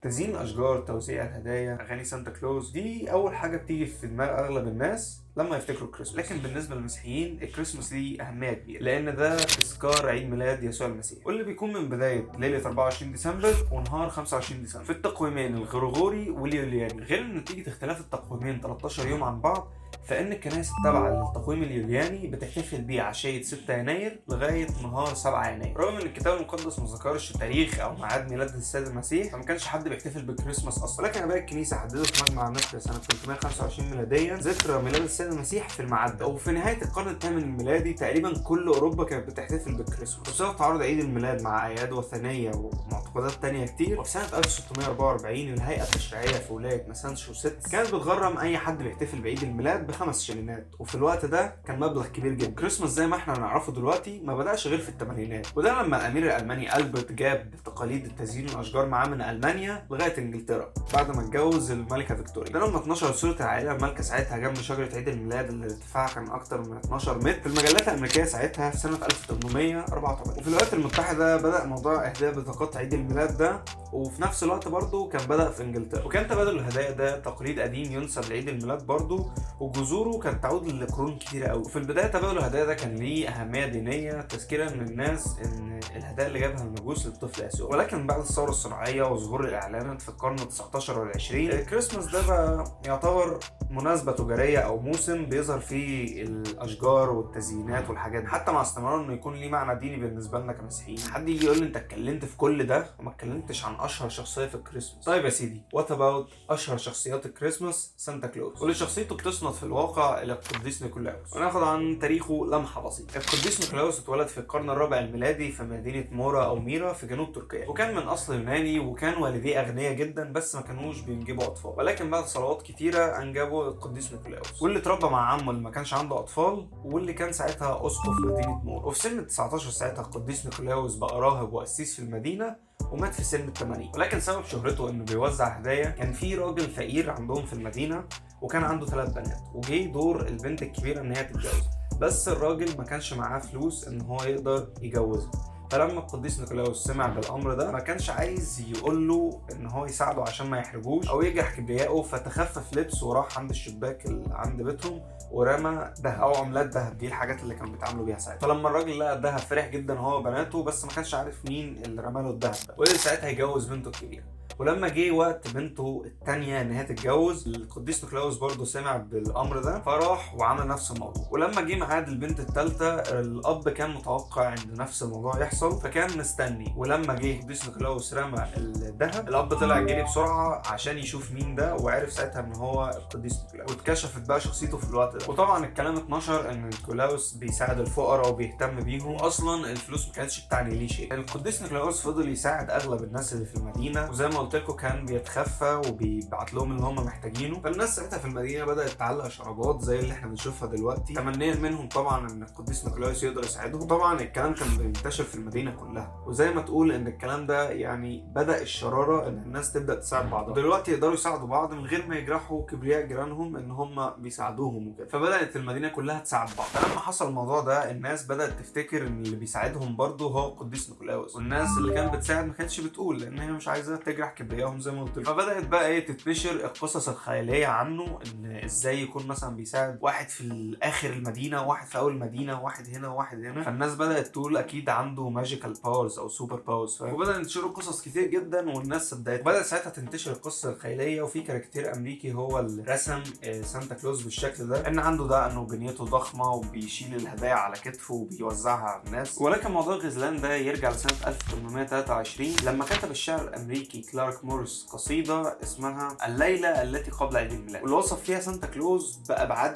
تزيين الأشجار، توزيع الهدايا، أغاني سانتا كلوز، دي أول حاجة بتيجي في دماغ أغلب الناس لما يفتكروا الكريسماس. لكن بالنسبة للمسيحيين الكريسماس ليه أهمية كبيرة، لأن ده تذكار عيد ميلاد يسوع المسيح، واللي بيكون من بداية ليلة 24 ديسمبر ونهار 25 ديسمبر في التقويمين الغريغوري واليولياني. غير إن نتيجة اختلاف التقويمين 13 يوم عن بعض، فإن الكنائس التابعة للتقويم اليولياني بتحتفل بيه عشية 6 يناير لغاية نهار 7 يناير. رغم إن الكتاب المقدس ما ذكرش تاريخ أو ميعاد ميلاد السيد المسيح، فما كانش حد بيحتفل بالكريسماس أصلا. لكن آباء الكنيسة حددوا في مجمع النقل سنة 325 ميلاديا ذكرى ميلاد السيد المسيح في الميعاد ده. وفي نهاية القرن الثامن الميلادي تقريبا كل أوروبا كانت بتحتفل بالكريسماس بسبب تعارض عيد الميلاد مع أعياد وثنية ومعتقدات تانية كتير. وفي سنة 1644 الهيئة التشريعية في ولاية ماساتشوستس كانت بتغرم أي حد بيحتفل بعيد الميلاد ب5 شلينات، وفي الوقت ده كان مبلغ كبير جدا. الكريسماس زي ما احنا نعرفه دلوقتي ما بدأش غير في الثمانينات، وده لما الأمير الألماني ألبرت جاب تقاليد التزيين الأشجار معاه من ألمانيا لغاية إنجلترا بعد ما اتجوز الملكة فيكتوريا. ده لما اتنشرت صورة العائلة المالكة ساعتها جنب شجرة عيد الميلاد اللي ارتفاعها كان أكتر من 12 متر في المجلات الأمريكية ساعتها في سنة 1884. وفي الولايات المتحدة بدأ موضوع إهداء بطاقات عيد الميلاد ده، وفي نفس الوقت برضه كان بدأ في إنجلترا. وكان تبادل الهدايا ده تقليد قديم ينسب لعيد الميلاد برضه، وجذوره كانت تعود لقرون كتيرة قوي. وفي البداية تبادل الهدايا ده كان ليه أهمية دينية تذكيرا للناس إن الهدايا اللي جابها المجوس للطفل يسوع. ولكن بعد الثورة الصناعية وظهور الإعلانات في القرن ال19 وال20، الكريسماس ده بقى يعتبر مناسبة تجارية أو موسم بيظهر فيه الأشجار والتزيينات والحاجات دي، حتى مع استمرار إنه يكون ليه معنى ديني بالنسبة لنا كمسيحيين. حد يجي يقول لي أنت اتكلمت في كل ده وما اتكلمتش عن أشهر شخصية في الكريسماس. طيب يا سيدي، وات أباوت أشهر شخصيات الكريسماس؟ سانتا كلوز، واللي شخصيته بتسند في الواقع إلى القديس نيكولاوس. وناخد عن تاريخه لمحة بسيطة. القديس نيكولاوس اتولد في القرن الرابع الميلادي في مدينة مورا أو ميرا في جنوب تركيا، وكان من أصل يوناني، وكان والديه أغنياء جدا بس ما كانوش بينجبوا أطفال. ولكن بعد صلوات كتيرة أنجبوا القديس نيكولاوس، واللي اتربى مع عمه اللي ما كانش عنده أطفال، واللي كان ساعتها أسقف مدينة مورا. وفي سن 19 ساعتها القديس نيكولاوس بقى راهب وقسيس في المدينة، ومات في سن 80. ولكن سبب شهرته انه بيوزع هدايا، كان في راجل فقير عندهم في المدينة وكان عنده 3 بنات، وجي دور البنت الكبيرة ان هي تتجوز، بس الراجل ما كانش معاه فلوس ان هو يقدر يجوزها. فلما القديس نيكولاوس سمع بالامر ده ما كانش عايز يقول له ان هو يساعده عشان ما يحرجوش او يجرح كبريائه، فتخفف لبس وراح عند الشباك اللي عند بيتهم ورمى دهب او عملات دهب، دي الحاجات اللي كانوا بيتعاملوا بيها ساعتها. فلما الراجل لقى الدهب فرح جدا هو وبناته، بس ما كانش عارف مين اللي رمى له الدهب ده، وقدر ساعتها يجوز بنته الكبيره. ولما جه وقت بنته الثانيه ان هي تتجوز، القديس نيكولاوس برضه سمع بالامر ده فراح وعمل نفس الموضوع. ولما جه ميعاد البنت الثالثه، الاب كان متوقع ان نفس الموضوع يحصل فكان مستني. ولما جه القديس نيكولاوس رمى الذهب، الاب طلع جري بسرعه عشان يشوف مين ده، وعرف ساعتها ان هو القديس نيكولاوس، واتكشفت بقى شخصيته في الوقت ده. وطبعا الكلام اتنشر ان نيكولاوس بيساعد الفقراء وبيهتم بيهم، واصلا الفلوس ما كانتش بتعني ليه شيء. القديس نيكولاوس فضل يساعد اغلب الناس اللي في المدينه، وزي ما قلت لكم كان بيتخفى وبيبعت لهم اللي هم محتاجينه. فالناس ساعتها في المدينه بدات تعلق شرابات زي اللي احنا بنشوفها دلوقتي، تمنيا منهم طبعا ان القديس نيكولاوس يقدر يساعدهم. طبعا الكلام كان بينتشر في المدينه كلها، وزي ما تقول ان الكلام ده يعني بدا الشراره ان الناس تبدا تساعد بعضها، ودلوقتي يقدروا يساعدوا بعض من غير ما يجرحوا كبرياء جيرانهم ان هم بيساعدوهم وكده. فبدات المدينه كلها تساعد بعض. فلما حصل الموضوع ده الناس بدات تفتكر ان اللي بيساعدهم برضه هو القديس نيكولاوس، والناس اللي كانت بتساعد ما كانتش بتقول لان هي مش عايزه تجرح كبريائهم زي ما قلت لكم. فبدات بقى ايه تتنشر القصص الخياليه عنه، ان ازاي يكون مثلا بيساعد واحد في اخر المدينه، واحد في اول المدينه، واحد هنا وواحد هنا. فالناس بدات تقول اكيد عنده ماجيكال باورز او سوبر باورز، وبدا ينتشروا قصص كتير جدا والناس صدقت. بدات ساعتها تنتشر القصه الخياليه، وفي كاركتير امريكي هو اللي رسم سانتا كلوز بالشكل ده، ان عنده ده انه بنيته ضخمه وبيشيل الهدايا على كتفه وبيوزعها على الناس. ولكن موضوع الغزلان ده يرجع لسنه 1823 لما كتب الشاعر الامريكي كلارك موريس قصيده اسمها الليله التي قبل عيد الميلاد، واللي وصف فيها سانتا كلوز بابعاد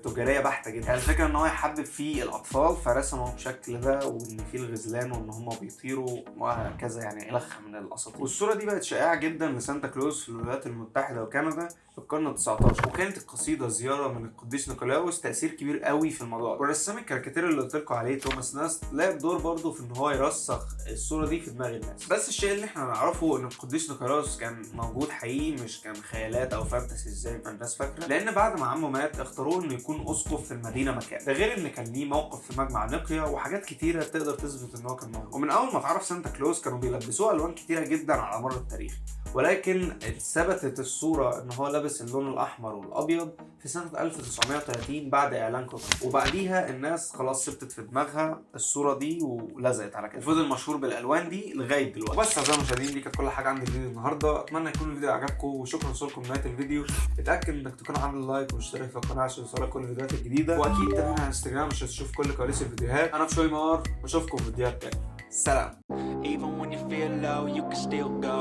تجاريه بحته جدا. يعني الفكره ان هو يحبب فيه الاطفال فرسمه بالشكل ده، وان فيه الغزلان وان هم بيطيروا وهكذا، يعني الخ من الاساطير. والصوره دي بقت شائعه جدا لسانتا كلوز في الولايات المتحده وكندا في القرن ال19. وكانت القصيده زياره من القديس نيكولاوس تاثير كبير قوي في الموضوع. والرسام الكاريكاتير اللي قلت لكم عليه توماس ناست لعب دور برضه في ان هو يرسخ الصوره دي في دماغ الناس. بس الشيء اللي احنا نعرفه ان القديس لويس نيكولاوس كان موجود حقيقي، مش كان خيالات او فانتسي زي ما الناس فاكره، لان بعد ما عمه مات اختاروه انه يكون اسقف في المدينه مكان. ده غير ان كان ليه موقف في مجمع نقيا وحاجات كتيره تقدر تثبت ان هو كان موجود. ومن اول ما اتعرف سانتا كلوز كانوا بيلبسوه الوان كتيره جدا على مر التاريخ، ولكن ثبتت الصوره ان هو لابس اللون الاحمر والابيض في سنه 1930 بعد اعلان كوبا، وبعديها الناس خلاص ثبتت في دماغها الصوره دي ولزقت على كده، وفضل مشهور بالالوان دي لغايه دلوقتي. بس اعزائي المشاهدين دي كانت كل حاجه عندي الفيديو النهارده، اتمنى يكون الفيديو عجبكم، وشكرا لوصولكم لنهايه الفيديو. اتاكد انك تكون عامل لايك واشترك في القناه عشان يوصلك كل الفيديوهات الجديده، واكيد تابعنا على انستجرام عشان تشوف كل كواليس الفيديوهات. انا بشوي مار واشوفكم في فيديوهات تانيه. سلام. Even when you feel low, you can still go.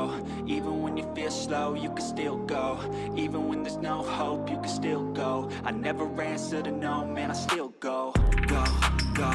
Even when you feel slow, you can still go. Even when there's no hope, you can still go. I never answer to no, man, I still go. Go, go.